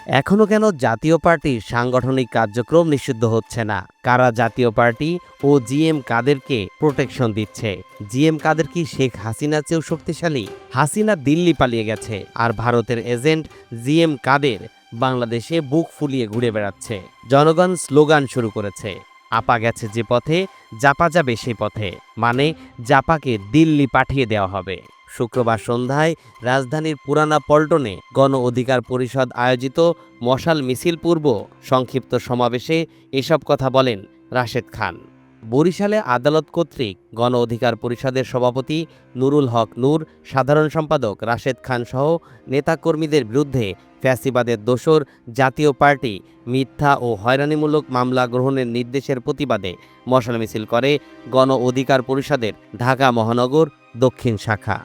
এখনো কেন জাতীয় পার্টির সাংগঠনিক কার্যক্রম নিষিদ্ধ হচ্ছে না? কারা জাতীয় পার্টি ও জিএম কাদেরকে প্রোটেকশন দিচ্ছে? জিএম কাদের কি শেখ হাসিনার চেয়েও শক্তিশালী? হাসিনা দিল্লি পালিয়ে গেছে, আর ভারতের এজেন্ট জিএম কাদের বাংলাদেশে বুক ফুলিয়ে ঘুরে বেড়াচ্ছে। জনগণ স্লোগান শুরু করেছে, আপা গেছে যে পথে, জাপা যাবে সেই পথে। মানে জাপাকে দিল্লি পাঠিয়ে দেওয়া হবে। শুক্রবার সন্ধ্যায় রাজধানীর পুরানা পল্টনে গণ অধিকার পরিষদ আয়োজিত মশাল মিছিল পূর্ব সংক্ষিপ্ত সমাবেশে এসব কথা বলেন রাশেদ খান। বরিশালে আদালত কর্তৃক গণ অধিকার পরিষদের সভাপতি নুরুল হক নূর, সাধারণ সম্পাদক রাশেদ খান সহ নেতাকর্মীদের বিরুদ্ধে ফ্যাসিবাদের দোসর জাতীয় পার্টি মিথ্যা ও হয়রানিমূলক মামলা গ্রহণের নির্দেশের প্রতিবাদে মশাল মিছিল করে গণ অধিকার পরিষদের ঢাকা মহানগর দক্ষিণ শাখা।